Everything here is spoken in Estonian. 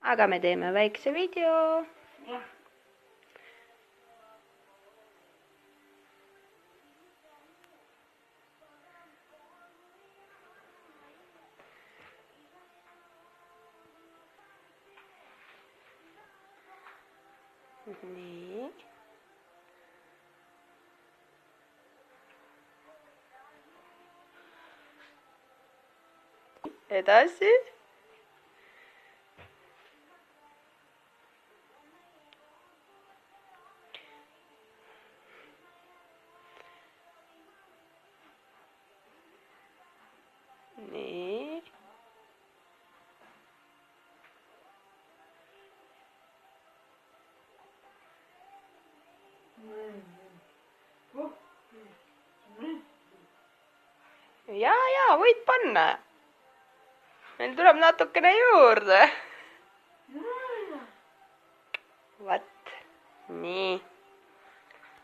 aga me teeme väikse video. Nii. Edasi. Nii. Ja, võid panna. Meil tuleb natukene juurde. Vat, nii.